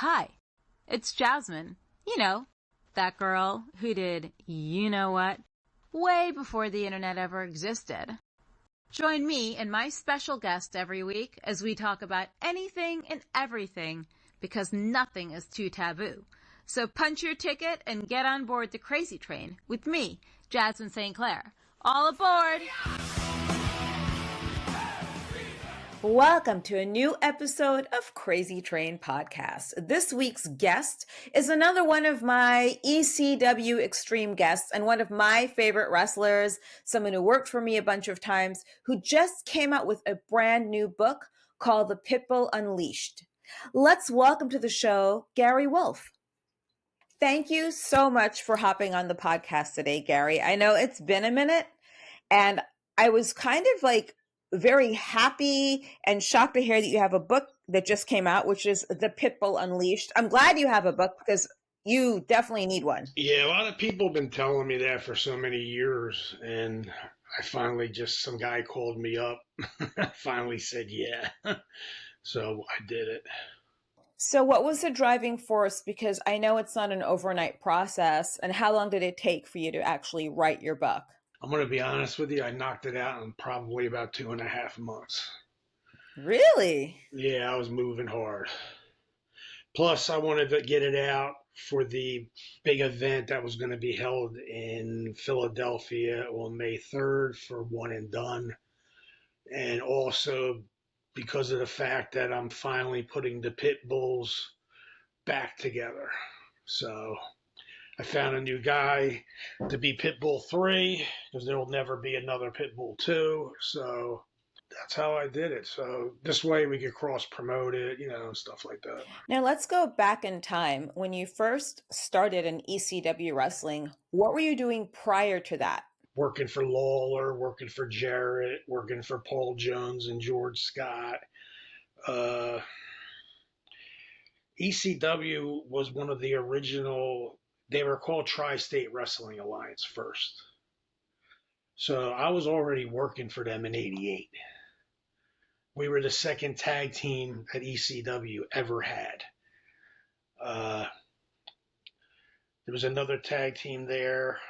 Hi, it's Jasmin. You know, that girl who did you-know-what way before the internet ever existed. Join me and my special guest every week as we talk about anything and everything because nothing is too taboo. So punch your ticket and get on board the Krazy train with me, Jasmin St. All aboard! Welcome to a new episode of Krazytrainpodcast. This week's guest is another one of my ECW Extreme guests and one of my favorite wrestlers, someone who worked for me a bunch of times, who just came out with a brand new book called The Pitbull Unleashed. Let's welcome to the show, Gary Wolfe. Thank you so much for hopping on the podcast today, Gary. I know it's been a minute, and I was kind of very happy and shocked to hear that you have a book that just came out, which is The Pitbull Unleashed. I'm glad you have a book because you definitely need one. Yeah, a lot of people have been telling me that for so many years, and I finally some guy called me up. I finally said yeah. So I did it. So what was the driving force? Because I know it's not an overnight process. And how long did it take for you to actually write your book? I'm going to be honest with you. I knocked it out in probably about 2.5 months. Really? Yeah, I was moving hard. Plus, I wanted to get it out for the big event that was going to be held in Philadelphia on May 3rd for One and Done. And also because of the fact that I'm finally putting the Pitbulls back together. So I found a new guy to be Pitbull 3 because there will never be another Pitbull 2. So that's how I did it. So this way we could cross promote it, stuff like that. Now let's go back in time. When you first started in ECW wrestling, what were you doing prior to that? Working for Lawler, working for Jarrett, working for Paul Jones and George Scott. ECW was one of the original. They were called Tri-State Wrestling Alliance first. So I was already working for them in '88. We were the second tag team that ECW ever had. There was another tag team there,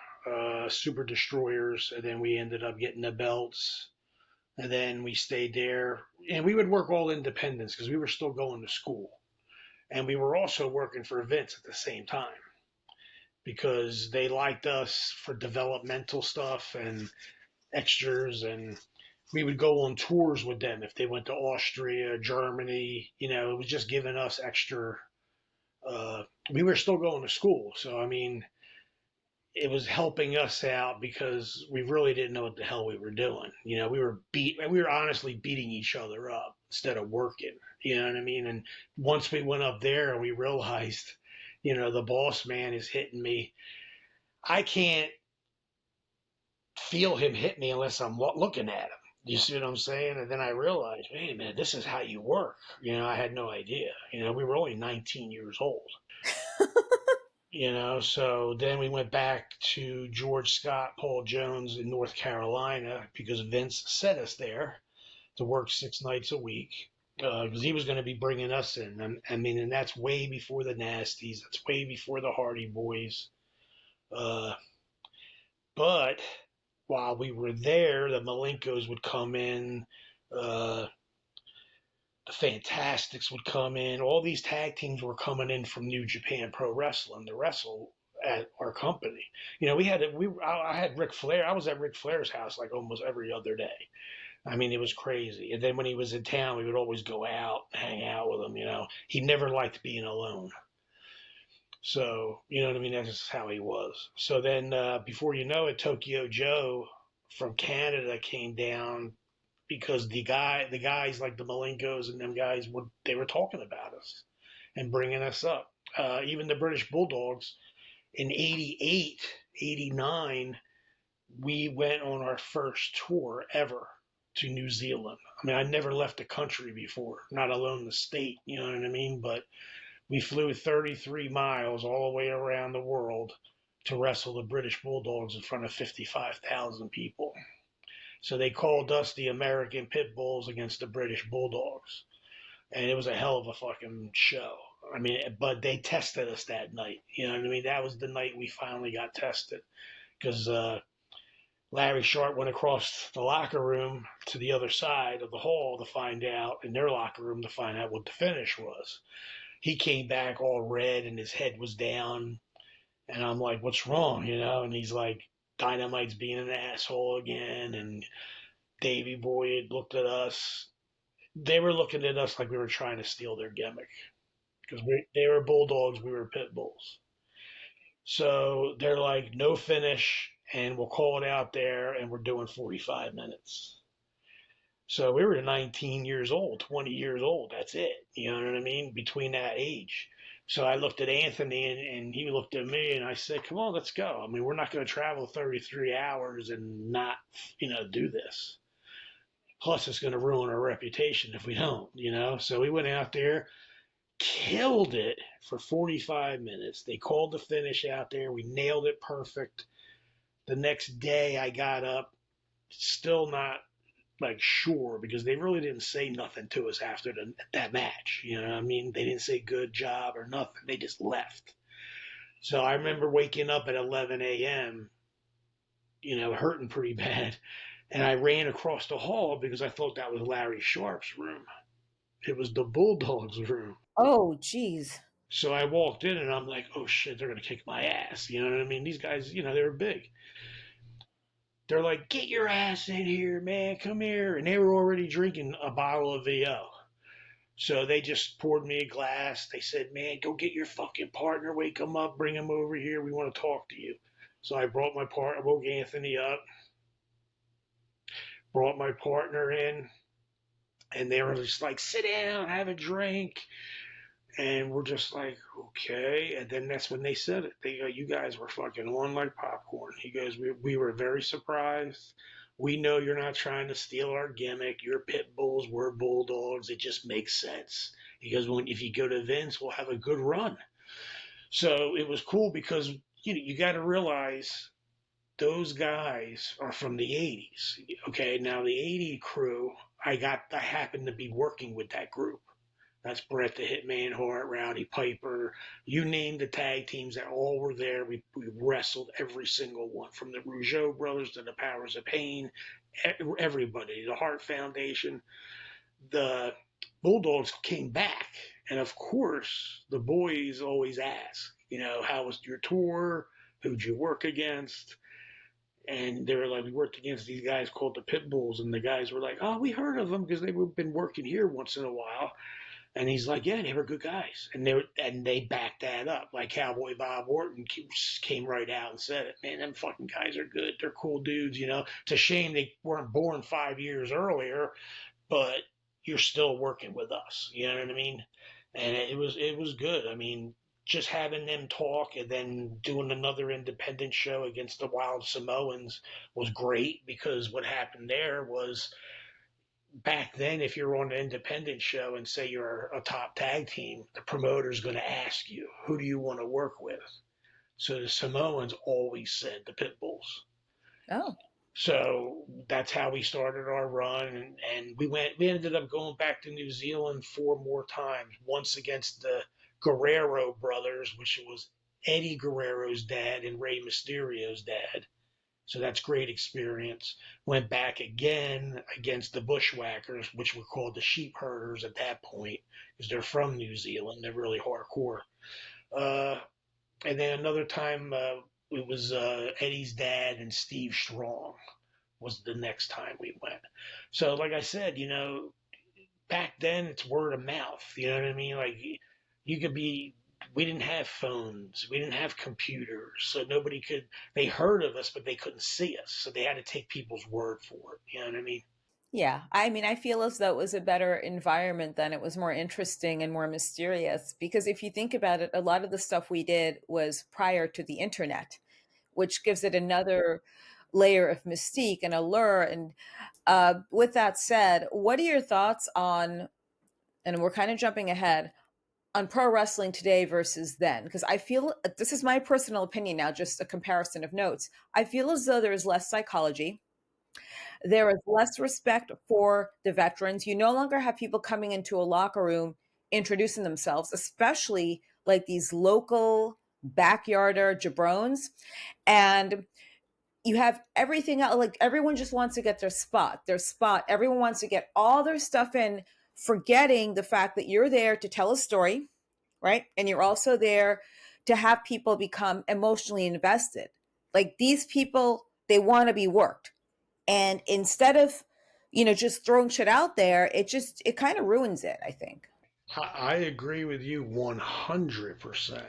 Super Destroyers, and then we ended up getting the belts. And then we stayed there. And we would work all independents because we were still going to school. And we were also working for Vince at the same time, because they liked us for developmental stuff and extras, and we would go on tours with them if they went to Austria, Germany. It was just giving us extra. We were still going to school, so it was helping us out because we really didn't know what the hell we were doing. We were honestly beating each other up instead of working. You know what I mean? And once we went up there and we realized, the boss man is hitting me, I can't feel him hit me unless I'm looking at him. You see what I'm saying? And then I realized, wait a minute, this is how you work. I had no idea. We were only 19 years old. So then we went back to George Scott, Paul Jones in North Carolina because Vince sent us there to work 6 nights a week. Because he was going to be bringing us in. And that's way before the Nasties. That's way before the Hardy Boys. But while we were there, the Malenkos would come in. The Fantastics would come in. All these tag teams were coming in from New Japan Pro Wrestling to wrestle at our company. I had Ric Flair. I was at Ric Flair's house almost every other day. It was crazy. And then when he was in town, we would always go out, hang out with him, He never liked being alone. So, that's just how he was. So then, before you know it, Tokyo Joe from Canada came down because the guys like the Malenkos and them guys, they were talking about us and bringing us up. Even the British Bulldogs in '88, '89, we went on our first tour ever to New Zealand. I never left the country before, not alone the state, you know what I mean? But we flew 33 miles all the way around the world to wrestle the British Bulldogs in front of 55,000 people. So they called us the American Pitbulls against the British Bulldogs. And it was a hell of a fucking show. I mean, but they tested us that night. You know what I mean? That was the night we finally got tested because Larry Sharp went across the locker room to the other side of the hall to find out, in their locker room, to find out what the finish was. He came back all red and his head was down. And I'm like, what's wrong? You know? And he's like, Dynamite's being an asshole again. And Davey Boy had looked at us. They were looking at us like we were trying to steal their gimmick because they were Bulldogs, we were Pitbulls. So they're like, no finish, and we'll call it out there, and we're doing 45 minutes. So we were 19 years old, 20 years old. That's it. You know what I mean? Between that age. So I looked at Anthony and he looked at me and I said, come on, let's go. I mean, we're not going to travel 33 hours and not, do this. Plus, it's going to ruin our reputation if we don't, you know? So we went out there, killed it for 45 minutes. They called the finish out there. We nailed it perfect. The next day I got up, still not like sure because they really didn't say nothing to us after that match. You know what I mean? They didn't say good job or nothing. They just left. So I remember waking up at 11 a.m., hurting pretty bad. And I ran across the hall because I thought that was Larry Sharp's room. It was the Bulldogs room. Oh, geez. So I walked in and I'm like, oh shit, they're going to kick my ass. You know what I mean? These guys, they were big. They're like, get your ass in here, man, come here. And they were already drinking a bottle of VO. So they just poured me a glass. They said, man, go get your fucking partner, wake him up, bring him over here. We want to talk to you. So I brought my partner, woke Anthony up, brought my partner in, and they were just like, sit down, have a drink. And we're just like, okay. And then that's when they said it. They go, you guys were fucking on like popcorn. He goes, we were very surprised. We know you're not trying to steal our gimmick. You're pit bulls, we're bulldogs. It just makes sense. He goes, well, if you go to Vince, we'll have a good run. So it was cool because you got to realize those guys are from the 80s. Okay, now the 80 crew, I happened to be working with that group. That's Bret the Hitman Hart, Rowdy Piper. You name the tag teams that all were there. We wrestled every single one, from the Rougeau brothers to the Powers of Pain, everybody, the Hart Foundation. The Bulldogs came back. And of course, the boys always ask, how was your tour? Who'd you work against? And they were like, we worked against these guys called the Pitbulls. And the guys were like, oh, we heard of them because they've been working here once in a while. And he's like, yeah, they were good guys. And they backed that up. Like Cowboy Bob Orton came right out and said it. Man, them fucking guys are good. They're cool dudes, It's a shame they weren't born 5 years earlier, but you're still working with us. You know what I mean? And it was good. I mean, just having them talk and then doing another independent show against the Wild Samoans was great because what happened there was, back then, if you're on an independent show and say you're a top tag team, the promoter's going to ask you, who do you want to work with? So the Samoans always said the Pitbulls. Oh. So that's how we started our run. And we ended up going back to New Zealand 4 more times, once against the Guerrero brothers, which was Eddie Guerrero's dad and Rey Mysterio's dad. So that's great experience. Went back again against the Bushwhackers, which were called the Sheep Herders at that point, because they're from New Zealand. They're really hardcore. And then another time, it was Eddie's dad and Steve Strong was the next time we went. So, like I said, back then it's word of mouth. You know what I mean? Like you could be. We didn't have phones. We didn't have computers. So they heard of us, but they couldn't see us. So they had to take people's word for it. You know what I mean? Yeah, I mean, I feel as though it was a better environment then. It was more interesting and more mysterious because if you think about it, a lot of the stuff we did was prior to the internet, which gives it another layer of mystique and allure. And with that said, what are your thoughts on, and we're kind of jumping ahead, on pro wrestling today versus then? Because I feel, this is my personal opinion now, just a comparison of notes. I feel as though there is less psychology. There is less respect for the veterans. You no longer have people coming into a locker room introducing themselves, especially like these local backyarder jabrones. And you have everything else, like everyone just wants to get their spot. Everyone wants to get all their stuff in, forgetting the fact that you're there to tell a story, right? And you're also there to have people become emotionally invested. Like these people, they want to be worked. And instead of, just throwing shit out there, it kind of ruins it, I think. I agree with you 100%.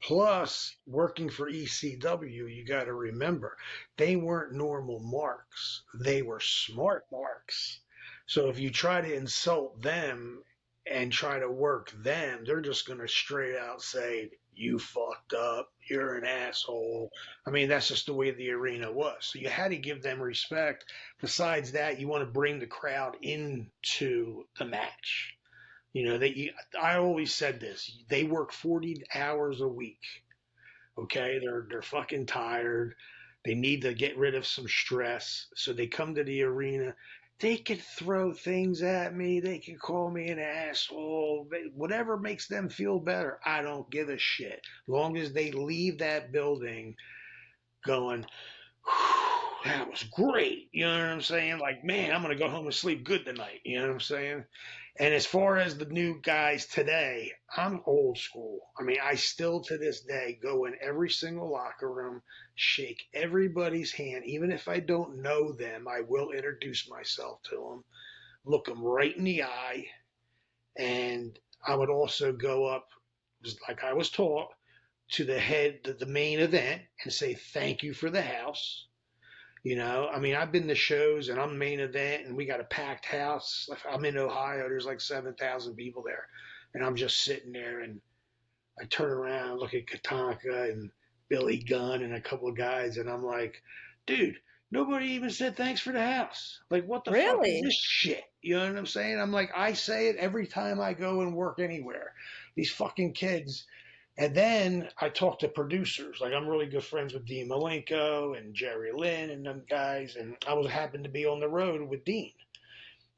Plus, working for ECW, you got to remember, they weren't normal marks. They were smart marks. So if you try to insult them and try to work them, they're just going to straight out say, you fucked up. You're an asshole. I mean, that's just the way the arena was. So you had to give them respect. Besides that, you want to bring the crowd into the match. I always said this. They work 40 hours a week. Okay, they're fucking tired. They need to get rid of some stress, so they come to the arena. They can throw things at me. They can call me an asshole. Whatever makes them feel better. I don't give a shit. As long as they leave that building going, that was great. You know what I'm saying? Like, man, I'm going to go home and sleep good tonight. You know what I'm saying? And as far as the new guys today, I'm old school. I mean, I still to this day go in every single locker room, shake everybody's hand. Even if I don't know them, I will introduce myself to them, look them right in the eye. And I would also go up, just like I was taught, to the head, the main event, and say, thank you for the house. I mean, I've been to shows and I'm main event and we got a packed house. I'm in Ohio. There's like 7,000 people there. And I'm just sitting there and I turn around and look at Katanka and Billy Gunn and a couple of guys. And I'm like, dude, nobody even said thanks for the house. Like, what the fuck is Really? this shit? You know what I'm saying? I'm like, I say it every time I go and work anywhere. These fucking kids. And then I talk to producers. Like I'm really good friends with Dean Malenko and Jerry Lynn and them guys. And I was happened to be on the road with Dean.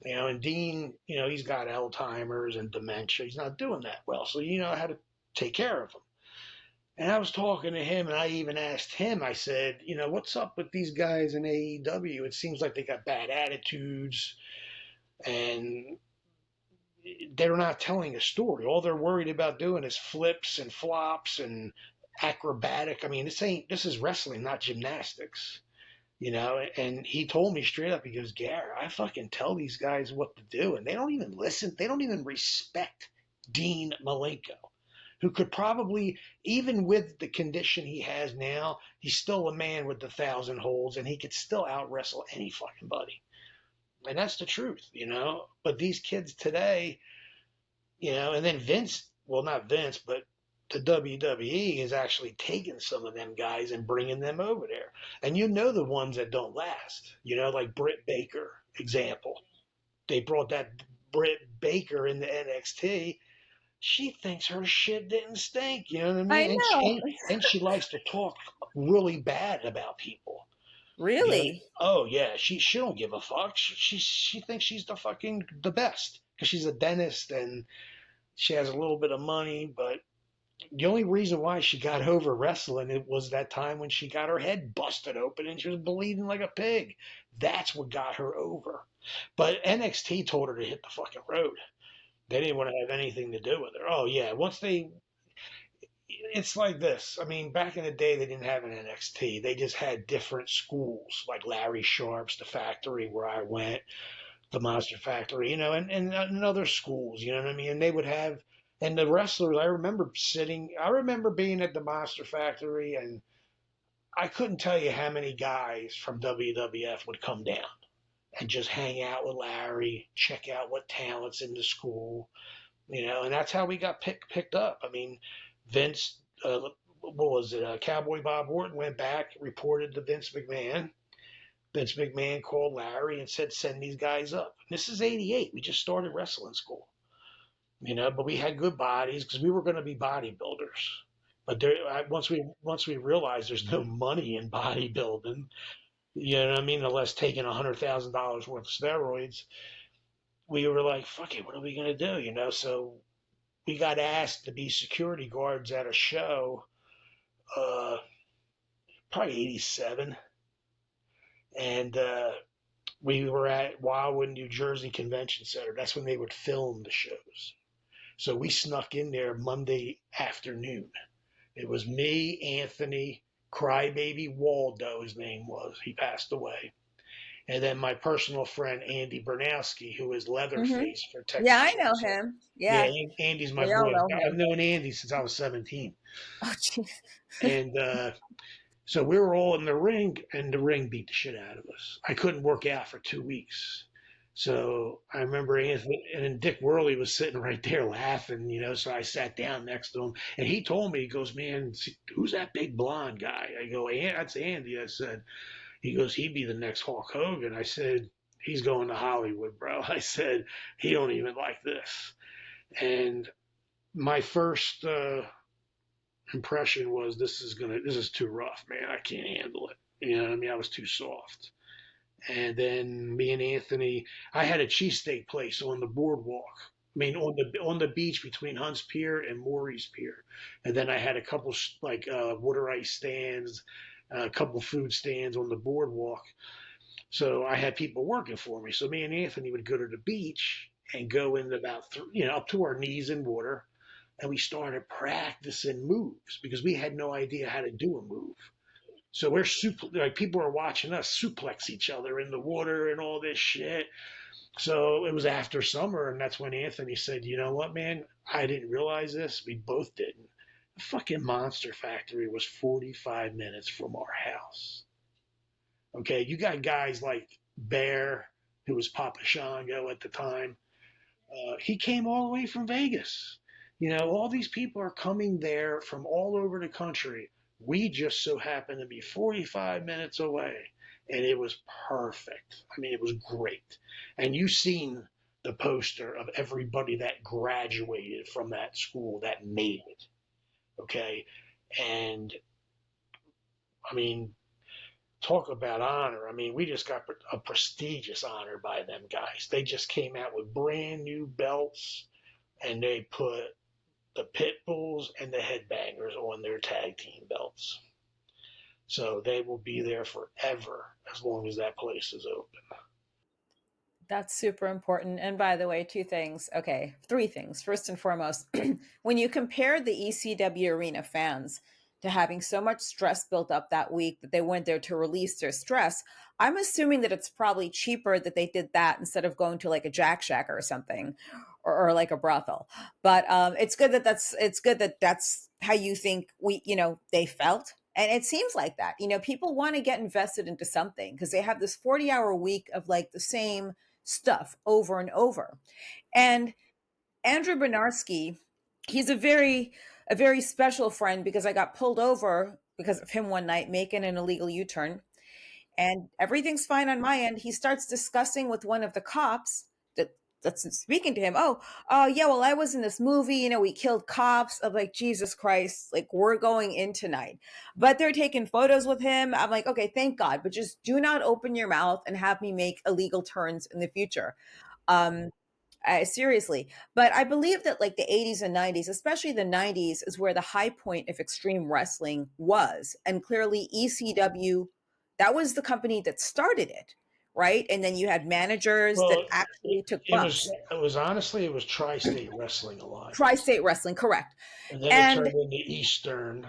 And Dean, he's got Alzheimer's and dementia. He's not doing that well. So you know how to take care of him. And I was talking to him and I even asked him, I said, what's up with these guys in AEW? It seems like they got bad attitudes and they're not telling a story. All they're worried about doing is flips and flops and acrobatic. I mean, this is wrestling, not gymnastics. And he told me straight up, he goes, Gary, I fucking tell these guys what to do, and they don't even listen. They don't even respect Dean Malenko, who could probably, even with the condition he has now, he's still a man with 1,000 holds, and he could still out wrestle any fucking buddy. And that's the truth. But these kids today, and then Vince, well, not Vince, but the WWE is actually taking some of them guys and bringing them over there. And the ones that don't last, like Britt Baker, example. They brought that Britt Baker into NXT. She thinks her shit didn't stink, you know what I I mean? know. And she likes to talk really bad about people. Really? Oh yeah, she don't give a fuck. She thinks she's the best because she's a dentist and she has a little bit of money, but the only reason why she got over wrestling it was that time when she got her head busted open and she was bleeding like a pig. That's what got her over. But NXT told her to hit the fucking road. They didn't want to have anything to do with her. Oh yeah, it's like this. I mean, back in the day, they didn't have an NXT. They just had different schools, like Larry Sharp's, the factory where I went, the Monster Factory, and other schools, you know what I mean? And they would have, and the wrestlers, I remember being at the Monster Factory, and I couldn't tell you how many guys from WWF would come down and just hang out with Larry, check out what talent's in the school, and that's how we got picked up. I mean, Vince, what was it? Cowboy Bob Orton went back, reported to Vince McMahon. Vince McMahon called Larry and said, send these guys up. This is 88. We just started wrestling school, but we had good bodies because we were going to be bodybuilders. But once we realized there's no money in bodybuilding, you know what I mean, unless taking $100,000 worth of steroids, we were like, fuck it, what are we going to do? So we got asked to be security guards at a show, uh, probably 87. And we were at Wildwood, New Jersey Convention Center. That's when they would film the shows. So we snuck in there Monday afternoon. It was me, Anthony, Crybaby Waldo, his name was. He passed away. And then my personal friend, Andy Bernowski, who is Mm-hmm. Leatherface for Yeah, Texas I know Chainsaw. him. Yeah, Yeah, Andy's my we all boy. know I've him. known Andy since I was 17. Oh, jeez. And so we were all in the ring, and the ring beat the shit out of us. I couldn't work out for 2 weeks. So I remember Anthony and Dick Worley was sitting right there laughing, So I sat down next to him, and he told me, he goes, "Man, who's that big blonde guy?" I go, "That's Andy." I said, he goes, "He'd be the next Hulk Hogan." I said, "He's going to Hollywood, bro." I said, "He don't even like this." And my first impression was, this is too rough, man. I can't handle it. You know what I mean? I was too soft. And then me and Anthony, I had a cheesesteak place on the boardwalk. I mean, on the beach between Hunts Pier and Maury's Pier. And then I had a couple like water ice stands, a couple food stands on the boardwalk. So I had people working for me. So me and Anthony would go to the beach and go in about up to our knees in water, and we started practicing moves because we had no idea how to do a move. So we're like people are watching us suplex each other in the water and all this shit. So it was after summer, and that's when Anthony said, "You know what, man? I didn't realize this. We both didn't. The fucking Monster Factory was 45 minutes from our house. Okay, you got guys like Bear, who was Papa Shango at the time. He came all the way from Vegas. All these people are coming there from all over the country. We just so happened to be 45 minutes away, and it was perfect. I mean, it was great. And you've seen the poster of everybody that graduated from that school that made it. Okay, and I mean, talk about honor. I mean, we just got a prestigious honor by them guys. They just came out with brand new belts, and they put the Pitbulls and the Headbangers on their tag team belts. So they will be there forever as long as that place is open. That's super important. And by the way, two things. Okay, three things. First and foremost, when you compare the ECW arena fans to having so much stress built up that week that they went there to release their stress, I'm assuming that it's probably cheaper that they did that instead of going to like a Jack Shack or something, or like a brothel. But it's good that that's how you think they felt. And it seems like that. People want to get invested into something because they have this 40-hour week of like the same stuff over and over. And Andrew Bernarski, he's a very special friend because I got pulled over because of him one night making an illegal U-turn, and everything's fine on my end. He starts discussing with one of the cops that's speaking to him. Oh, yeah. Well, I was in this movie. We killed cops. I'm like, Jesus Christ! Like, we're going in tonight, but they're taking photos with him. I'm like, okay, thank God, but just do not open your mouth and have me make illegal turns in the future. Um, seriously. But I believe that like the 80s and 90s, especially the 90s, is where the high point of extreme wrestling was. And clearly ECW, that was the company that started it, right? And then you had managers that Well, actually took it was bumps. it was honestly it was Tri-State Wrestling Alliance, Tri-state wrestling, correct. and then it And turned into Eastern.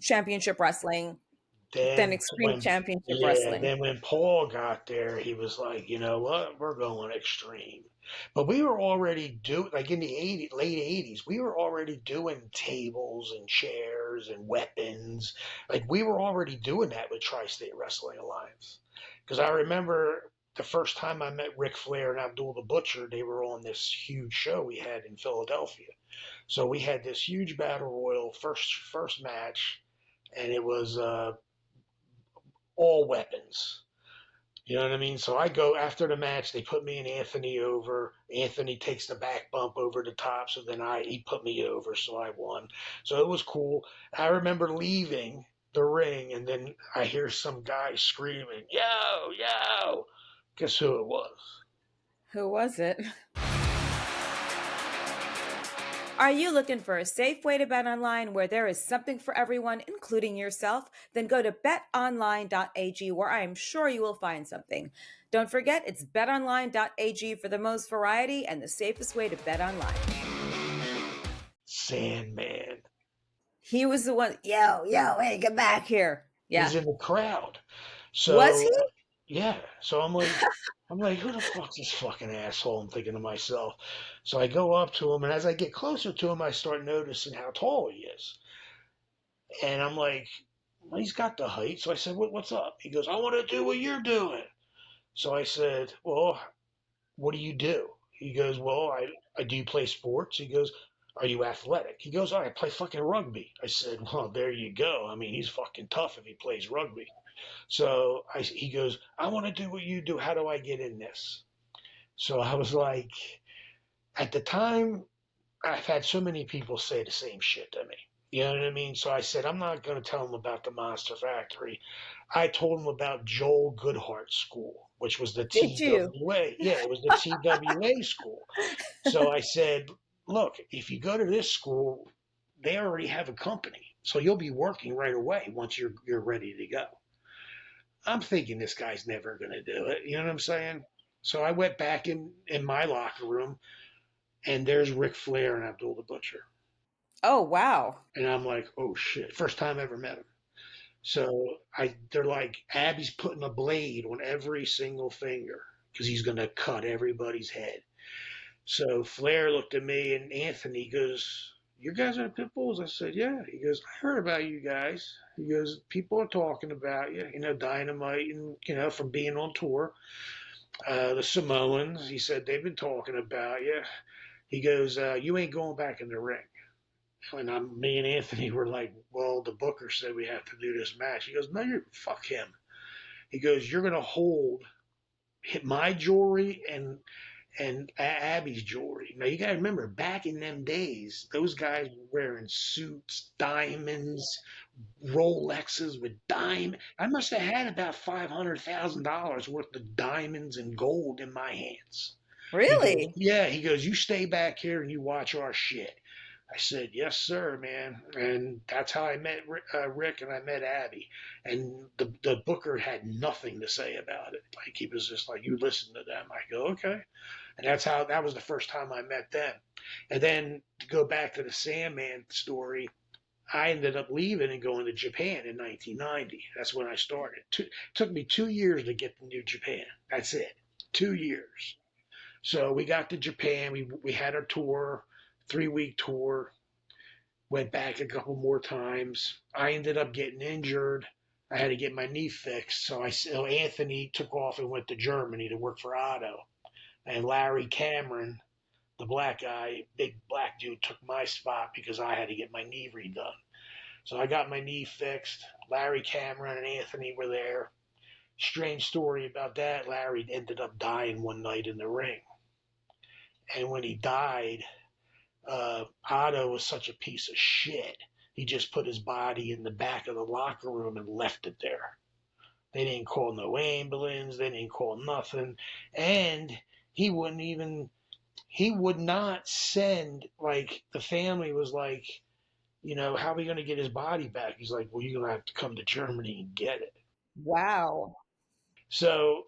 championship wrestling, then Then extreme championship wrestling. then when Paul got there, he was like, you know what, we're going extreme. But we were already doing, like in the late 80s, we were already doing tables and chairs and weapons. Like we were already doing that with Tri-State Wrestling Alliance. Because I remember the first time I met Ric Flair and Abdul the Butcher, they were on this huge show we had in Philadelphia. So we had this huge battle royal first match, and it was all weapons. You know what I mean? So I go after the match. They put me and Anthony over. Anthony takes the back bump over the top, so then he put me over, so I won. So it was cool. I remember leaving the ring, and then I hear some guy screaming, "Yo, yo!" Guess who it was? Who was it? Are you looking for a safe way to bet online where there is something for everyone, including yourself? Then go to betonline.ag where I am sure you will find something. Don't forget, it's betonline.ag for the most variety and the safest way to bet online. Sandman. He was the one, yo, hey, get back here. He's Yeah. in the crowd. Was he? So yeah. So I'm like, who the fuck's this fucking asshole? I'm thinking to myself. So I go up to him, and as I get closer to him, I start noticing how tall he is. And I'm like, well, he's got the height. So I said, what's up? He goes, I want to do what you're doing. So I said, well, what do you do? He goes, well, I do play sports. He goes, are you athletic? He goes, oh, I play fucking rugby. I said, well, there you go. I mean, he's fucking tough if he plays rugby. So he goes, I want to do what you do. How do I get in this? So I was like, at the time, I've had so many people say the same shit to me. You know what I mean? So I said, I'm not going to tell them about the Monster Factory. I told them about Joel Goodhart's school, which was the Did you? TWA. Yeah, it was the TWA school. So I said, look, if you go to this school, they already have a company. So you'll be working right away once you're ready to go. I'm thinking this guy's never going to do it. You know what I'm saying? So I went back in my locker room, and there's Ric Flair and Abdul the Butcher. Oh, wow. And I'm like, oh shit. First time I ever met him. So they're like, Abby's putting a blade on every single finger because he's going to cut everybody's head. So Flair looked at me and Anthony goes, you guys are Pitbulls? I said, yeah. He goes, I heard about you guys. He goes, people are talking about you, Dynamite and, from being on tour. The Samoans, he said, they've been talking about you. He goes, you ain't going back in the ring. And me and Anthony were like, well, the booker said we have to do this match. He goes, no, fuck him. He goes, you're going to hit my jewelry and Abby's jewelry. Now you got to remember, back in them days, those guys were wearing suits, diamonds, Rolexes with diamond. I must have had about $500,000 worth of diamonds and gold in my hands. He goes, Really? yeah. He goes, you stay back here and you watch our shit. I said, yes, sir, man. And that's how I met Rick and I met Abby. And the booker had nothing to say about it. Like, he was just like, you listen to them. I go, okay. And that was the first time I met them. And then to go back to the Sandman story, I ended up leaving and going to Japan in 1990. That's when I started. Took me 2 years to get to New Japan. That's it. 2 years. So we got to Japan. We had our tour, 3-week tour. Went back a couple more times. I ended up getting injured. I had to get my knee fixed. So Anthony took off and went to Germany to work for Otto. And Larry Cameron, the black guy, big black dude, took my spot because I had to get my knee redone. So I got my knee fixed. Larry Cameron and Anthony were there. Strange story about that. Larry ended up dying one night in the ring. And when he died, Otto was such a piece of shit. He just put his body in the back of the locker room and left it there. They didn't call no ambulance. They didn't call nothing. And he would not send, like, the family was like, how are we going to get his body back? He's like, well, you're going to have to come to Germany and get it. Wow. So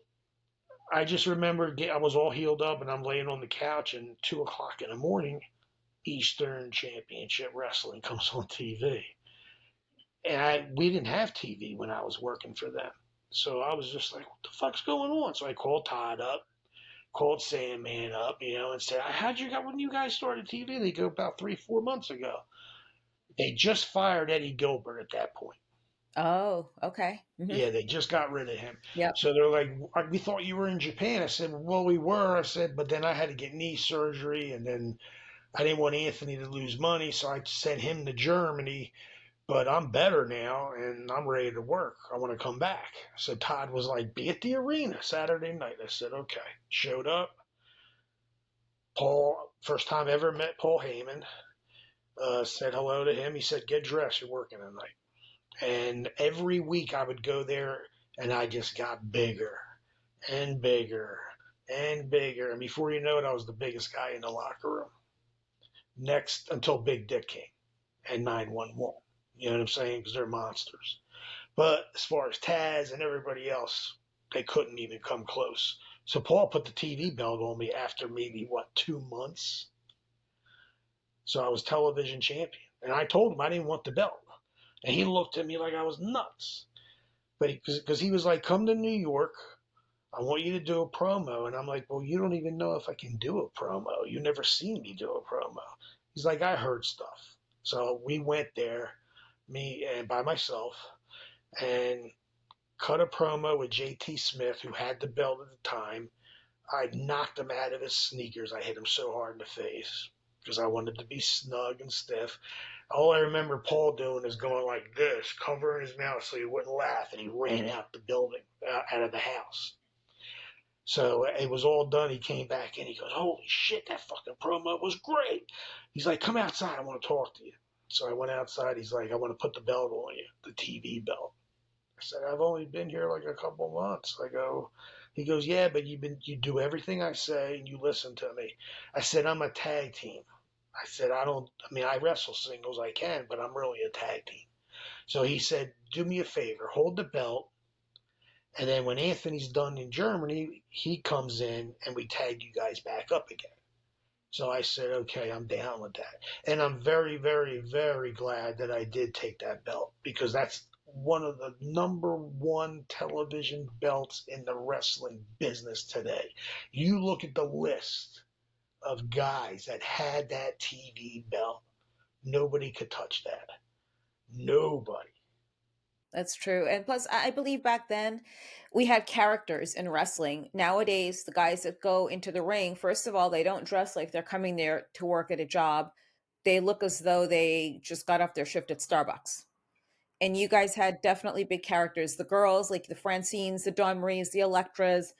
I just remember I was all healed up and I'm laying on the couch and 2 o'clock in the morning, Eastern Championship Wrestling comes on TV. And we didn't have TV when I was working for them. So I was just like, what the fuck's going on? So I called Todd up, called Sandman up, and said, when you guys started TV? They go about 3-4 months ago. They just fired Eddie Gilbert at that point. Oh, okay. Mm-hmm. Yeah, they just got rid of him. Yep. So they're like, we thought you were in Japan. I said, well, we were. I said, but then I had to get knee surgery, and then I didn't want Anthony to lose money, so I sent him to Germany. But I'm better now, and I'm ready to work. I want to come back. So Todd was like, be at the arena Saturday night. I said, okay. Showed up. Paul, first time ever met Paul Heyman. Said hello to him. He said, get dressed. You're working tonight. And every week I would go there, and I just got bigger and bigger and bigger. And before you know it, I was the biggest guy in the locker room. next until Big Dick came and 911. You know what I'm saying? Because they're monsters. But as far as Taz and everybody else, they couldn't even come close. So Paul put the TV belt on me after maybe, what, 2 months? So I was television champion. And I told him I didn't want the belt. And he looked at me like I was nuts. But because he was like, come to New York. I want you to do a promo. And I'm like, well, you don't even know if I can do a promo. You never seen me do a promo. He's like, I heard stuff. So we went there, me and by myself, and cut a promo with JT Smith, who had the belt at the time. I knocked him out of his sneakers. I hit him so hard in the face because I wanted to be snug and stiff. All I remember Paul doing is going like this, covering his mouth so he wouldn't laugh, and he ran out the building, out of the house. So it was all done. He came back in. He goes, holy shit, that fucking promo was great. He's like, come outside. I want to talk to you. So I went outside. He's like, I want to put the belt on you, the TV belt. I said, I've only been here like a couple months. I go, he goes, yeah, but you do everything I say and you listen to me. I said, I'm a tag team. I said, I wrestle singles, I can, but I'm really a tag team. So he said, do me a favor, hold the belt. And then when Anthony's done in Germany, he comes in and we tag you guys back up again. So I said, okay, I'm down with that. And I'm very, very, very glad that I did take that belt because that's one of the number one television belts in the wrestling business today. You look at the list of guys that had that TV belt, nobody could touch that. Nobody. That's true. And plus, I believe back then we had characters in wrestling. Nowadays, the guys that go into the ring, first of all, they don't dress like they're coming there to work at a job. They look as though they just got off their shift at Starbucks. And you guys had definitely big characters. The girls, like the Francines, the Dawn Maries, the Electras,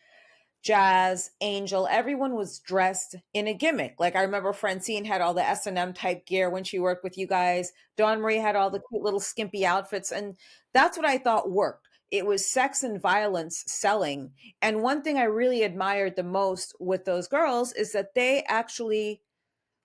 Jazz, Angel, everyone was dressed in a gimmick. Like I remember Francine had all the S&M type gear when she worked with you guys. Dawn Marie had all the cute little skimpy outfits. And that's what I thought worked. It was sex and violence selling. And one thing I really admired the most with those girls is that they actually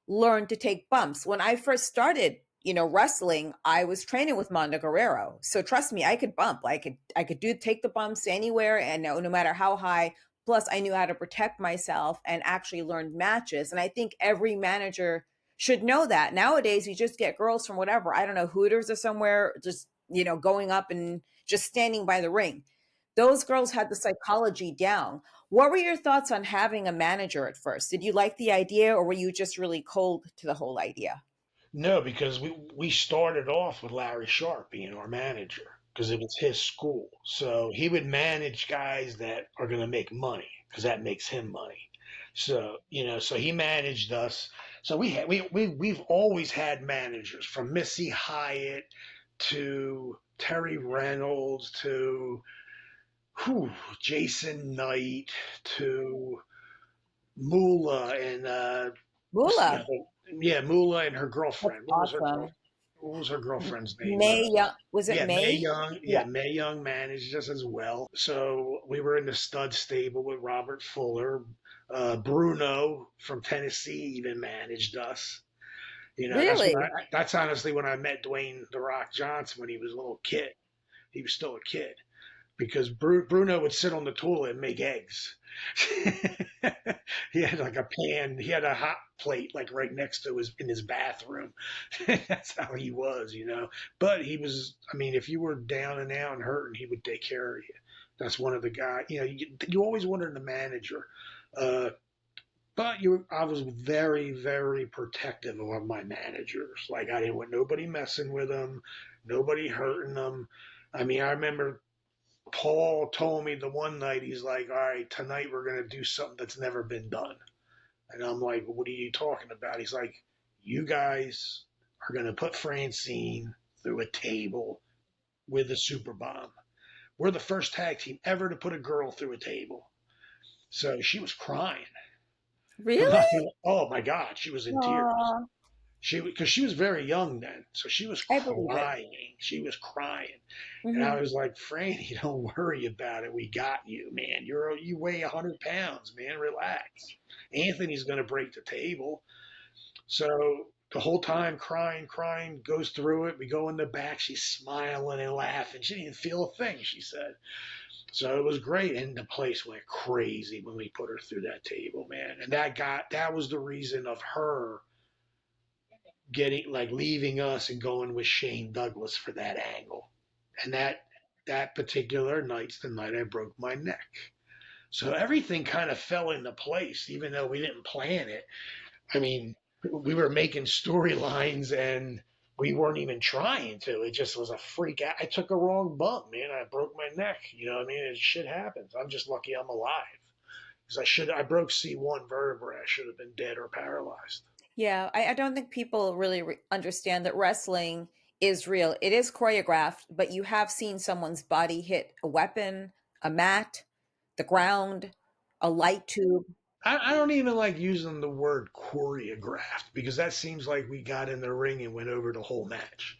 learned to take bumps. When I first started, wrestling, I was training with Mondo Guerrero. So trust me, I could bump. I could take the bumps anywhere and no matter how high. Plus, I knew how to protect myself and actually learned matches. And I think every manager should know that. Nowadays, you just get girls from whatever, I don't know, Hooters or somewhere, just, going up and just standing by the ring. Those girls had the psychology down. What were your thoughts on having a manager at first? Did you like the idea or were you just really cold to the whole idea? No, because we started off with Larry Sharp being our manager because it was his school. So he would manage guys that are going to make money because that makes him money. So, so he managed us. So we've always had managers from Missy Hyatt to Terry Reynolds to Jason Knight to Moolah and what's the Moolah. other? Yeah, Moolah and her That's girlfriend. awesome. What was her girlfriend's name? May Young. Was it Yeah, May May? Young. Yeah, Yeah. May Young managed us as well. So we were in the stud stable with Robert Fuller. Bruno from Tennessee even managed us. Really? That's honestly when I met Dwayne the Rock Johnson when he was a little kid. He was still a kid because Bruno would sit on the toilet and make eggs. He had like a pan. He had a hot plate like right next to his bathroom. That's how he was. But he was. I mean, if you were down and out and hurting, he would take care of you. That's one of the guys. You always wanted a manager. Uh, but I was very, very protective of my managers. Like I didn't want nobody messing with them, nobody hurting them. I mean, I remember Paul told me the one night, he's like, all right, tonight we're going to do something that's never been done. And I'm like, what are you talking about? He's like, you guys are going to put Francine through a table with a super bomb. We're the first tag team ever to put a girl through a table. So she was crying. Really? Oh my God, she was in tears. Aw, Because she was very young then, so she was I believe it. crying. She was crying, and I Hmm. was like, "Franny, don't worry about it. We got you, man. You weigh 100 pounds, man. Relax. Anthony's gonna break the table." So the whole time crying, crying, goes through it. We go in the back. She's smiling and laughing. She didn't feel a thing, she said. So it was great. And the place went crazy when we put her through that table, man. And that was the reason of her getting, like, leaving us and going with Shane Douglas for that angle. And that particular night's the night I broke my neck. So everything kind of fell into place, even though we didn't plan it. I mean, we were making storylines and we weren't even trying to. It just was a freak out. I took a wrong bump, man. I broke my neck. You know what I mean? It shit happens. I'm just lucky I'm alive. Because I broke C1 vertebrae. I should have been dead or paralyzed. Yeah, I don't think people really understand that wrestling is real. It is choreographed, but you have seen someone's body hit a weapon, a mat, the ground, a light tube. I don't even like using the word choreographed because that seems like we got in the ring and went over the whole match.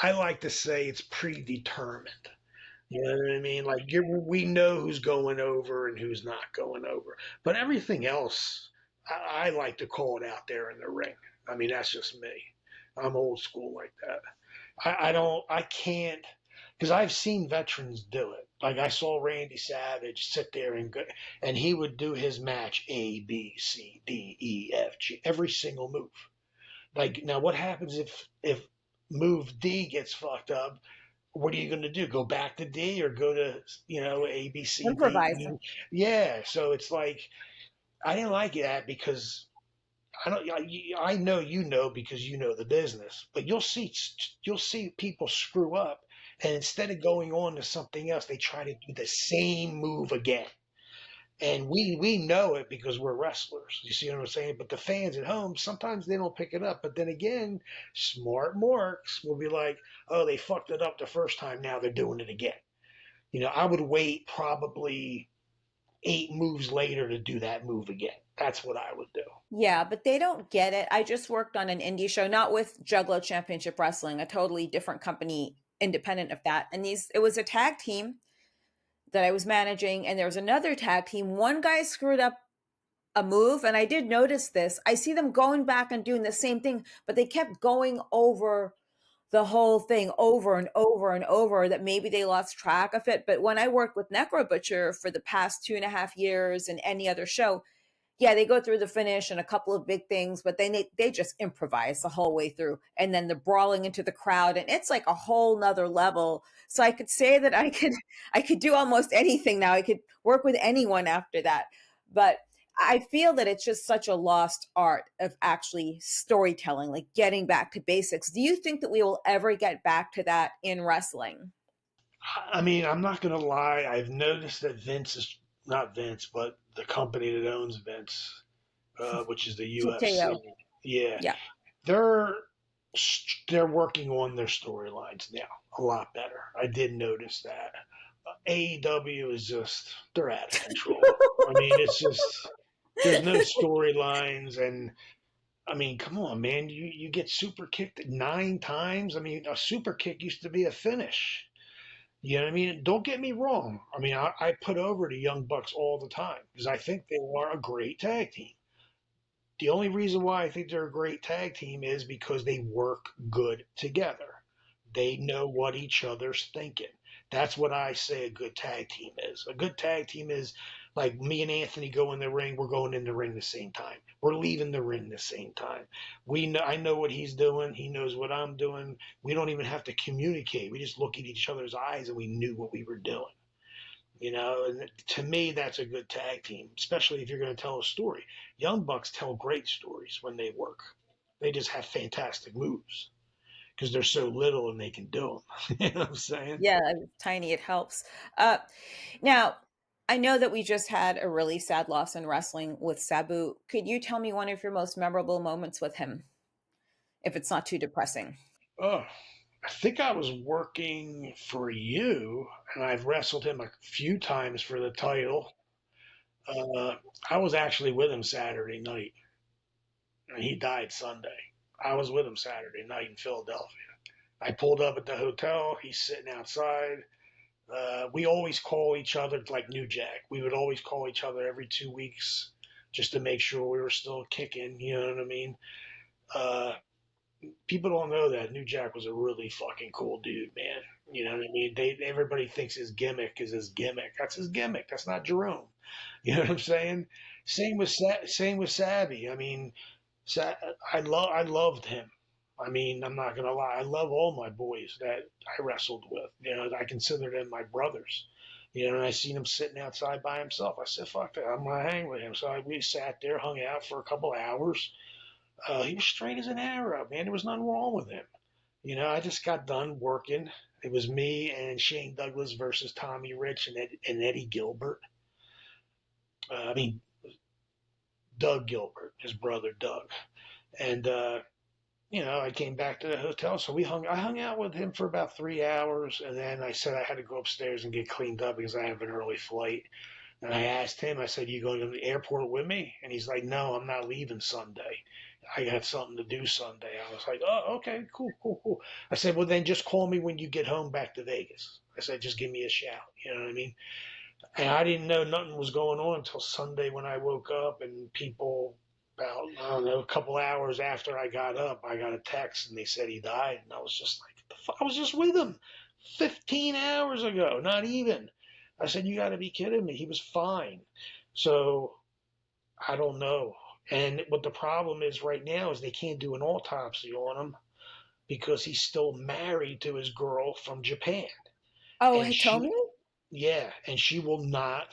I like to say it's predetermined. You know what I mean? Like we know who's going over and who's not going over. But everything else, I like to call it out there in the ring. I mean, that's just me. I'm old school like that. I can't, because I've seen veterans do it. Like I saw Randy Savage sit there and go, and he would do his match A, B, C, D, E, F, G, every single move. Like now, what happens if move D gets fucked up? What are you going to do? Go back to D or go to A B C D? Improvising. Yeah. So it's like I didn't like that because I don't. I know you know because you know the business, but you'll see people screw up, and instead of going on to something else, they try to do the same move again. And we know it because we're wrestlers. You see what I'm saying? But the fans at home, sometimes they don't pick it up. But then again, smart marks will be like, oh, they fucked it up the first time. Now they're doing it again. I would wait probably 8 moves later to do that move again. That's what I would do. Yeah, but they don't get it. I just worked on an indie show, not with Juggalo Championship Wrestling, a totally different company independent of that. And it was a tag team that I was managing, and there was another tag team. One guy screwed up a move, and I did notice this. I see them going back and doing the same thing, but they kept going over the whole thing over and over and over, that maybe they lost track of it. But when I worked with Necro Butcher for the past 2.5 years and any other show, yeah, they go through the finish and a couple of big things, but they just improvise the whole way through. And then the brawling into the crowd, and it's like a whole nother level. So I could say that I could do almost anything now. I could work with anyone after that. But I feel that it's just such a lost art of actually storytelling, like getting back to basics. Do you think that we will ever get back to that in wrestling? I mean, I'm not going to lie. I've noticed that Vince is not Vince, but the company that owns Vince, which is the UFC. TKO. Yeah, Yeah. they're they're working on their storylines now a lot better. I did notice that. AEW is just they're out of control. I mean, it's just there's no storylines and I mean, come on, man. You get super kicked 9 times. I mean, a super kick used to be a finish. You know what I mean? Don't get me wrong. I mean, I put over the Young Bucks all the time because I think they are a great tag team. The only reason why I think they're a great tag team is because they work good together. They know what each other's thinking. That's what I say a good tag team is. A good tag team is like me and Anthony go in the ring, we're going in the ring the same time. We're leaving the ring the same time. I know what he's doing, he knows what I'm doing. We don't even have to communicate. We just look at each other's eyes and we knew what we were doing. And to me, that's a good tag team, especially if you're going to tell a story. Young Bucks tell great stories when they work. They just have fantastic moves because they're so little and they can do them. You know what I'm saying? Yeah, tiny, it helps. Uh, Now, I know that we just had a really sad loss in wrestling with Sabu. Could you tell me one of your most memorable moments with him, if it's not too depressing? Oh, I think I was working for you, and I've wrestled him a few times for the title. Uh, I was actually with him Saturday night, and he died Sunday. I was with him Saturday night in Philadelphia. I pulled up at the hotel. He's sitting outside. We always call each other like New Jack. We would always call each other every 2 weeks just to make sure we were still kicking. You know what I mean? Uh, people don't know that New Jack was a really fucking cool dude, man. You know what I mean? Everybody thinks his gimmick is his gimmick. That's his gimmick. That's not Jerome. You know what I'm saying? Same with Savvy. I mean, I loved him. I mean, I'm not gonna lie. I love all my boys that I wrestled with. You know, I consider them my brothers. You know, and I seen him sitting outside by himself. I said, "Fuck that! I'm gonna hang with him." So we sat there, hung out for a couple of hours. He was straight as an arrow, man. There was nothing wrong with him. You know, I just got done working. It was me and Shane Douglas versus Tommy Rich and Eddie Gilbert. I mean, Doug Gilbert, his brother Doug. And you know, I came back to the hotel, so I hung out with him for about 3 hours, and then I said I had to go upstairs and get cleaned up because I have an early flight. And I asked him, I said, "You going to the airport with me?" And he's like, "No, I'm not leaving Sunday. I got something to do Sunday." I was like, "Oh, okay, cool, cool, cool." I said, "Well, then just call me when you get home back to Vegas." I said, "Just give me a shout." You know what I mean? And I didn't know nothing was going on until Sunday when I woke up, and people about, I don't know, a couple hours after I got up, I got a text and they said he died. And I was just like, the fuck? I was just with him 15 hours ago, not even. I said, "You got to be kidding me. He was fine." So I don't know. And what the problem is right now is they can't do an autopsy on him because he's still married to his girl from Japan. Oh, And Hitomi? yeah, and she will not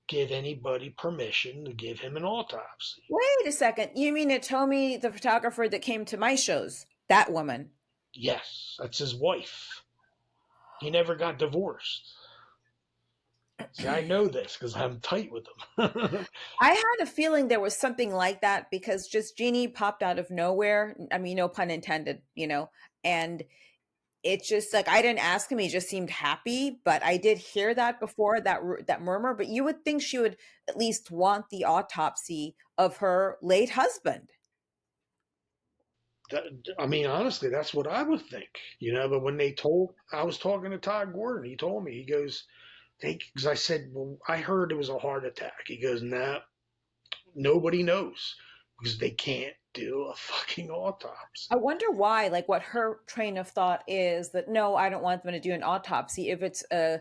give anybody permission to give him an autopsy. Wait a second. You mean Hitomi, the photographer that came to my shows? That woman. Yes, that's his wife. He never got divorced. See, I know this because I'm tight with him. I had a feeling there was something like that because just Jeannie popped out of nowhere. I mean, no pun intended, you know, and it's just like I didn't ask him; he just seemed happy. But I did hear that before that murmur. But you would think she would at least want the autopsy of her late husband. That, I mean, honestly, that's what I would think, you know. But I was talking to Todd Gordon. He told me, he goes, because I said, "Well, I heard it was a heart attack." He goes, "Nah, nobody knows because they can't do a fucking autopsy." I wonder why, like what her train of thought is that no, I don't want them to do an autopsy if it's a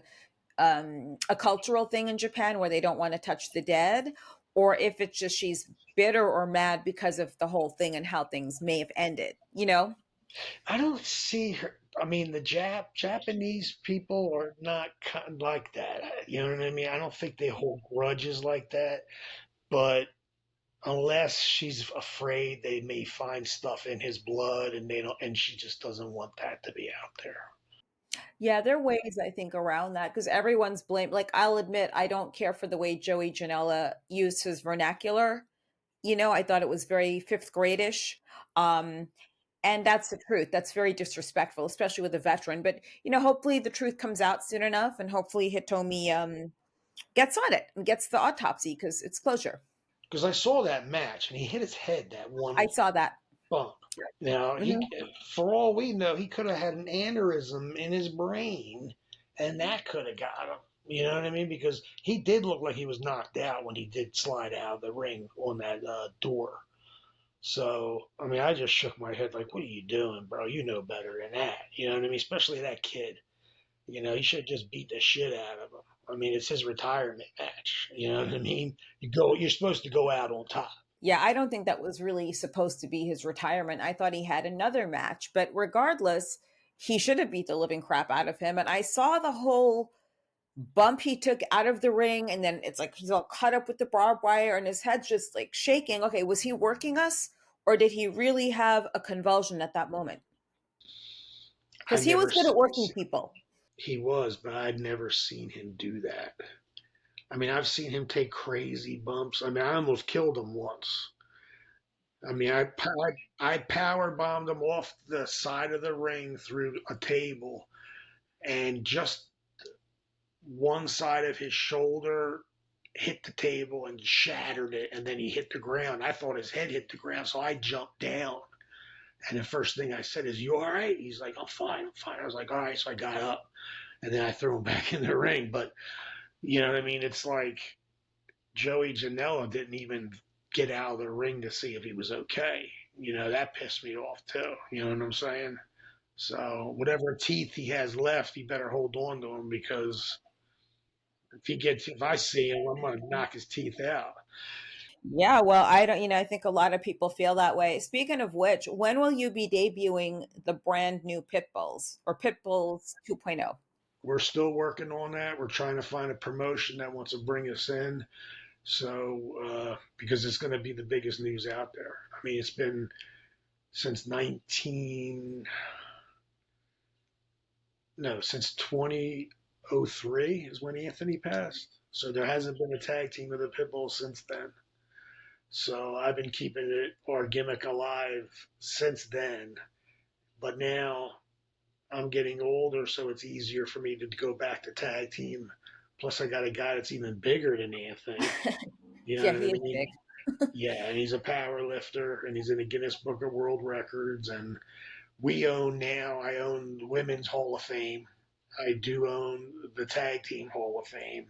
cultural thing in Japan where they don't want to touch the dead, or if it's just she's bitter or mad because of the whole thing and how things may have ended, you know? I don't see her. I mean, the Japanese people are not kind of like that. You know what I mean? I don't think they hold grudges like that. But unless she's afraid they may find stuff in his blood, and they don't, and she just doesn't want that to be out there. Yeah, there are ways I think around that because everyone's blamed. Like, I'll admit, I don't care for the way Joey Janela used his vernacular. You know, I thought it was very fifth gradish. Um, and that's the truth. That's very disrespectful, especially with a veteran. But, you know, hopefully the truth comes out soon enough and hopefully Hitomi gets on it and gets the autopsy because it's closure. Because I saw that match, and he hit his head that I one saw that. bump. Now Mhm. for all we know, he could have had an aneurysm in his brain, and that could have got him. You know what I mean? Because he did look like he was knocked out when he did slide out of the ring on that door. So I mean, I just shook my head like, "What are you doing, bro? You know better than that." You know what I mean? Especially that kid. You know, he should just beat the shit out of him. I mean, it's his retirement match. You know what I mean? You're supposed to go out on top. Yeah, I don't think that was really supposed to be his retirement. I thought he had another match, but regardless, he should have beat the living crap out of him. And I saw the whole bump he took out of the ring, and then it's like he's all cut up with the barbed wire, and his head's just like shaking. Okay, was he working us, or did he really have a convulsion at that moment? I Because he never was good at working people. He was, but I'd never seen him do that. I mean, I've seen him take crazy bumps. I mean, I almost killed him once. I mean, I power bombed him off the side of the ring through a table, and just one side of his shoulder hit the table and shattered it, and then he hit the ground. I thought his head hit the ground, so I jumped down. And the first thing I said is, "You all right?" He's like, "I'm fine, I'm fine." I was like, "All right." So I got up, and then I threw him back in the ring. But you know what I mean? It's like Joey Janela didn't even get out of the ring to see if he was okay. that pissed me off too. You know what I'm saying? So whatever teeth he has left, he better hold on to them because if I see him, I'm gonna knock his teeth out. Yeah, well, I don't, I think a lot of people feel that way. Speaking of which, when will you be debuting the brand new Pitbulls or Pitbulls 2.0? We're still working on that. We're trying to find a promotion that wants to bring us in. So because it's going to be the biggest news out there. I mean, it's been since 19 no since 2003 is when Anthony passed. So there hasn't been a tag team of the Pitbulls since then. So I've been keeping it our gimmick alive since then. But now I'm getting older, so it's easier for me to go back to tag team. Plus, I got a guy that's even bigger than Anthony. You know Yeah, what I he is mean? big. Yeah, and he's a power lifter, and he's in the Guinness Book of World Records. And I own the Women's Hall of Fame. I do own the Tag Team Hall of Fame.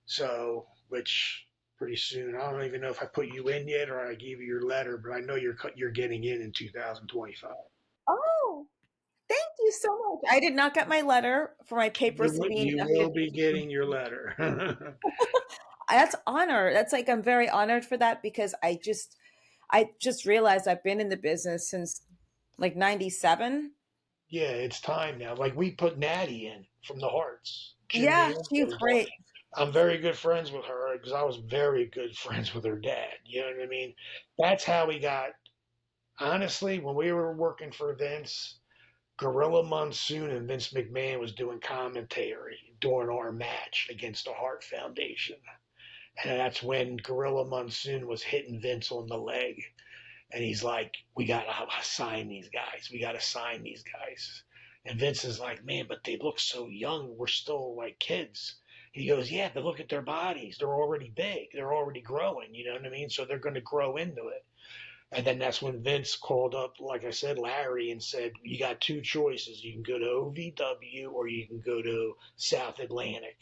So, which pretty soon, I don't even know if I put you in yet or I gave you your letter, but I know you're getting in 2025. Oh, thank you so much. I did not get my letter for my papers to be You inducted. will be getting your letter. That's honor. That's like I'm very honored for that because I just realized I've been in the business since like 97. Yeah, it's time now. Like we put Natty in from the Hearts, Jim Yeah, she's Mansell's daughter. great. I'm very good friends with her because I was very good friends with her dad. You know what I mean? That's how we got. Honestly, when we were working for Vince, Gorilla Monsoon and Vince McMahon was doing commentary during our match against the Hart Foundation, and that's when Gorilla Monsoon was hitting Vince on the leg, and he's like, "We gotta sign these guys. We gotta sign these guys." And Vince is like, "Man, but they look so young. We're still like kids." He goes, "Yeah, but look at their bodies. They're already big. They're already growing. You know what I mean? So they're going to grow into it." And then that's when Vince called up, like I said, Larry and said, "You got two choices. You can go to OVW or you can go to South Atlantic."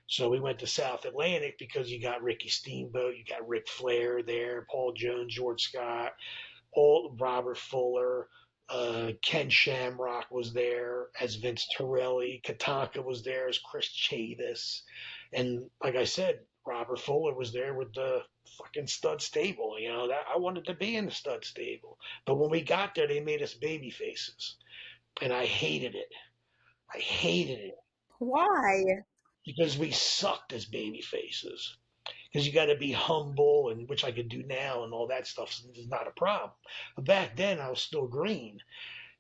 So we went to South Atlantic because you got Ricky Steamboat, you got Ric Flair there, Paul Jones, George Scott, all Robert Fuller, Ken Shamrock was there as Vince Torelli, Kataka was there as Chris Chavis, and like I said, Robert Fuller was there with the fucking stud stable. That I wanted to be in the stud stable, but when we got there, they made us baby faces, and I hated it. I hated it Why? because we sucked as baby faces. Because you got to be humble, and which I could do now, and all that stuff is not a problem. But back then, I was still green.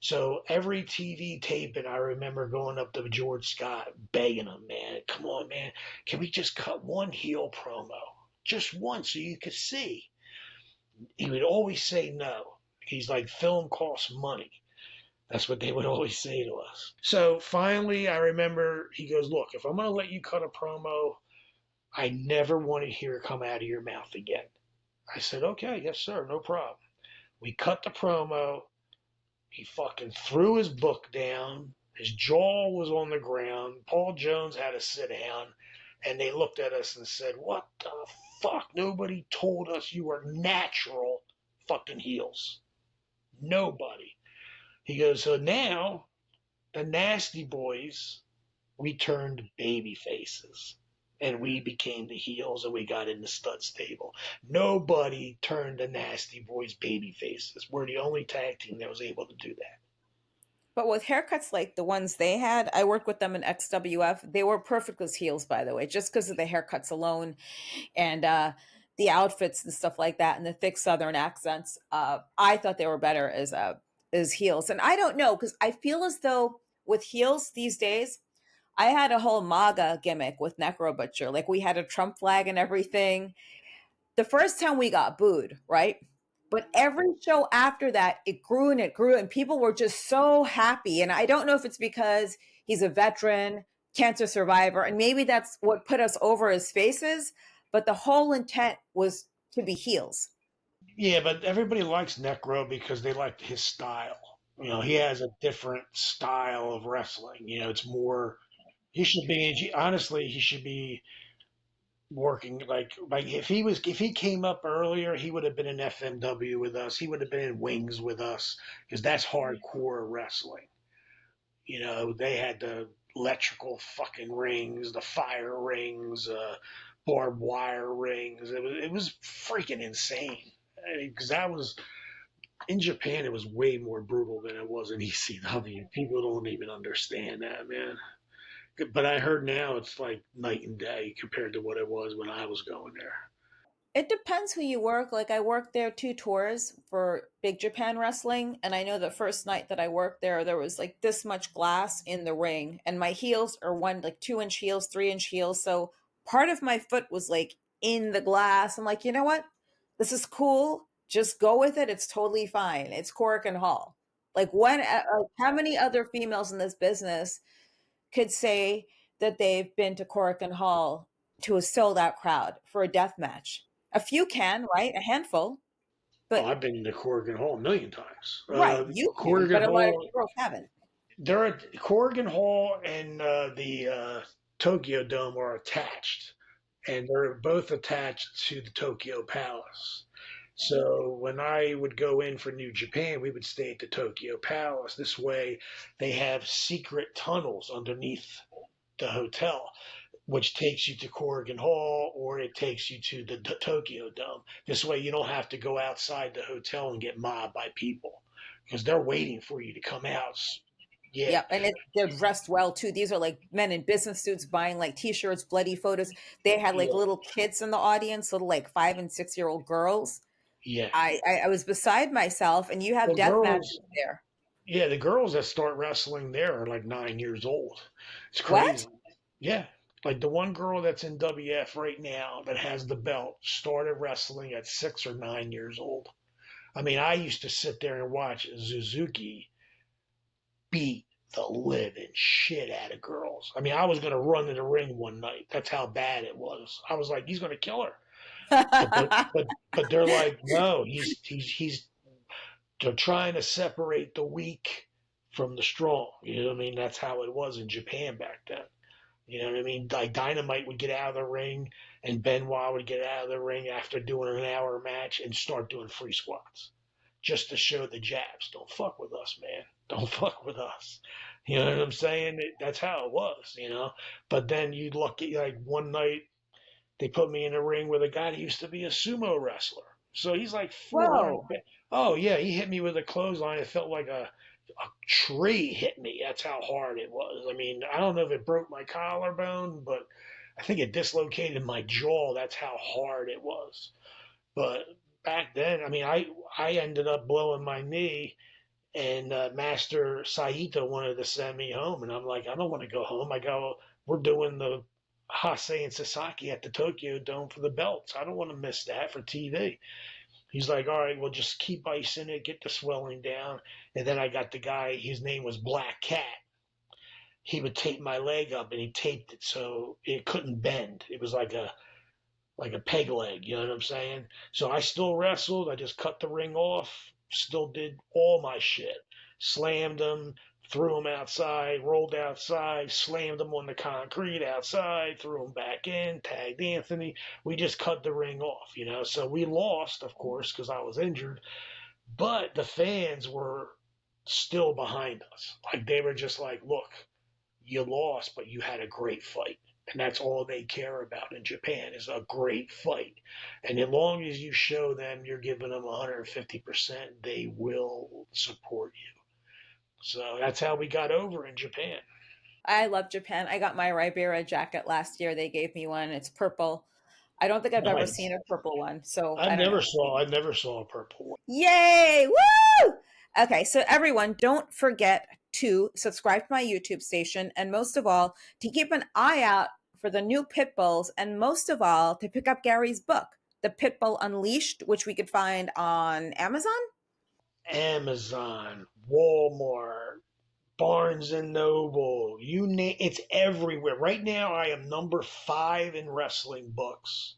So every TV tape, and I remember going up to George Scott, begging him, "Man, come on, man, can we just cut one heel promo, just one, so you could see?" He would always say no. He's like, "Film costs money." That's what they would always say to us. So finally, I remember he goes, "Look, if I'm going to let you cut a promo, I never want to hear it come out of your mouth again." I said, "Okay, yes, sir, no problem." We cut the promo. He fucking threw his book down. His jaw was on the ground. Paul Jones had to sit down. And they looked at us and said, "What the fuck? Nobody told us you were natural fucking heels. Nobody." He goes, "So now the Nasty Boys, we turned baby faces, and we became the heels, and we got in the stud stable. Nobody turned the Nasty Boys baby faces. We're the only tag team that was able to do that." But with haircuts like the ones they had, I worked with them in XWF. They were perfect as heels, by the way, just because of the haircuts alone and the outfits and stuff like that, and the thick Southern accents. I thought they were better as heels, and I don't know because I feel as though with heels these days, I had a whole MAGA gimmick with Necro Butcher. Like we had a Trump flag and everything. The first time we got booed, right? But every show after that, it grew and it grew, and people were just so happy. And I don't know if it's because he's a veteran, cancer survivor, and maybe that's what put us over his faces. But the whole intent was to be heels. Yeah, but everybody likes Necro because they like his style. He has a different style of wrestling. It's more. He should be honestly. He should be working like if he came up earlier, he would have been in FMW with us. He would have been in Wings with us because that's hardcore wrestling. You know, they had the electrical fucking rings, the fire rings, barbed wire rings. It was freaking insane because that was in Japan. It was way more brutal than it was in ECW. People don't even understand that, man. But I heard now it's like night and day compared to what it was when I was going there. It depends who you work. Like I worked there 2 tours for Big Japan Wrestling, and I know the first night that I worked there, there was like this much glass in the ring, and my heels are one like 2 inch heels, 3 inch heels. So part of my foot was like in the glass. I'm like, you know what? This is cool. Just go with it. It's totally fine. It's Cork and Hall. Like how many other females in this business could say that they've been to Cork Hall to a sold out crowd for a death match. A few can, right? A handful, Oh, but I've been to Corrigan Hall a million times. right, you can, Corrigan but a lot of Hall, girls haven't. they're at Corrigan Hall and the Tokyo Dome are attached, and they're both attached to the Tokyo Palace. So when I would go in for New Japan, we would stay at the Tokyo Palace. This way, they have secret tunnels underneath the hotel, which takes you to Corrigan Hall or it takes you to the Tokyo Dome. This way, you don't have to go outside the hotel and get mobbed by people because they're waiting for you to come out. Yeah, Yep, and they're dressed well too. These are like men in business suits buying like T-shirts, bloody photos. They had like yeah, little kids in the audience, little like 5 and 6 year old girls. yeah. I was beside myself, and you have Well, death matches girls, there. yeah, the girls that start wrestling there are like 9 years old. It's What? crazy. Yeah. Like the one girl that's in WF right now that has the belt started wrestling at 6 or 9 years old. I mean, I used to sit there and watch Suzuki beat the living shit out of girls. I mean, I was gonna run in the ring one night. That's how bad it was. I was like, he's gonna kill her. But they're like, no, he's they're trying to separate the weak from the strong. You know what I mean? That's how it was in Japan back then. You know what I mean? Like Dynamite would get out of the ring and Benoit would get out of the ring after doing an hour match and start doing free squats just to show the jabs. Don't fuck with us, man. Don't fuck with us. You know what I'm saying? That's how it was, you know? But then you look at like one night they put me in a ring with a guy that used to be a sumo wrestler. So he's like 400. Whoa. Oh, yeah, he hit me with a clothesline. It felt like a tree hit me. That's how hard it was. I mean, I don't know if it broke my collarbone, but I think it dislocated my jaw. That's how hard it was. But back then, I mean, I ended up blowing my knee, and Master Saito wanted to send me home, and I'm like, I don't want to go home. I go, we're doing the Hase and Sasaki at the Tokyo Dome for the belts. I don't want to miss that for TV. He's like, all right, well, just keep icing it, get the swelling down. And then I got the guy, his name was Black Cat. He would tape my leg up, and he taped it so it couldn't bend. It was like a peg leg, you know what I'm saying? So I still wrestled. I just cut the ring off, still did all my shit. Slammed him, threw him outside, rolled outside, slammed him on the concrete outside, threw him back in, tagged Anthony. We just cut the ring off, you know? So we lost, of course, because I was injured, but the fans were still behind us. Like they were just like, look, you lost, but you had a great fight. And that's all they care about in Japan is a great fight. And as long as you show them you're giving them 150%, they will support you. So that's how we got over in Japan. I love Japan. I got my Ribera jacket last year. They gave me one. It's purple. I don't think I've ever Nice. seen a purple one, so I I don't never know. saw I never saw a purple one. Yay! Woo! Okay, so everyone, don't forget to subscribe to my YouTube station, and most of all, to keep an eye out for the new Pitbulls, and most of all, to pick up Gary's book, The Pitbull Unleashed, which we could find on Amazon. Amazon, Walmart, Barnes and Noble, you name it's everywhere. Right now I am number 5 in wrestling books.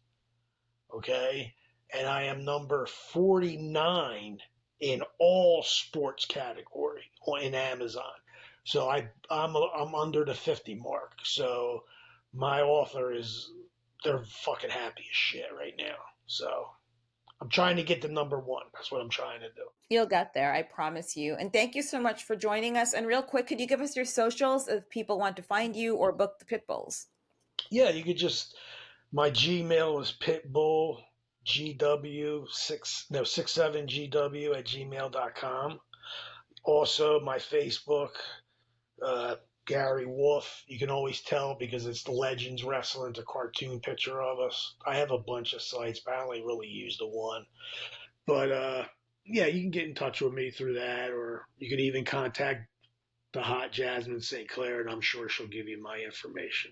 Okay? And I am number 49 in all sports category in Amazon. So I'm under the 50 mark. So my author is they're fucking happy as shit right now. So I'm trying to get to number one. That's what I'm trying to do. You'll get there, I promise you. And thank you so much for joining us. And real quick, could you give us your socials if people want to find you or book the Pitbulls? Yeah, you could just my Gmail is pitbull gw 67gw at gmail.com. Also my Facebook, Gary Wolfe. You can always tell because it's the Legends Wrestling. It's a cartoon picture of us. I have a bunch of sites, but I only really use the one. But yeah, you can get in touch with me through that, or you can even contact the hot Jasmin St, and I'm sure she'll give you my information.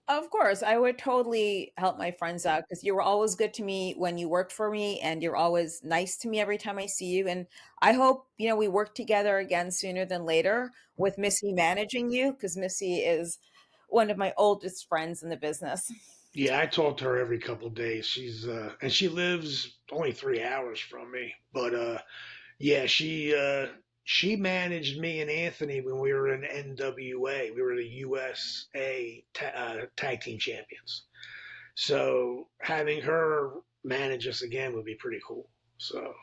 Of course, I would totally help my friends out because you were always good to me when you worked for me, and you're always nice to me every time I see you. And I hope, we work together again sooner than later with Missy managing you because Missy is one of my oldest friends in the business. Yeah, I talk to her every couple of days. She's and she lives only 3 hours from me, but yeah, she managed me and Anthony when we were in NWA. We were the USA tag team champions. So having her manage us again would be pretty cool. So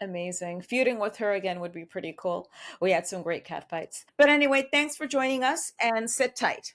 Amazing. Feuding with her again would be pretty cool. We had some great cat fights. But anyway, thanks for joining us and sit tight.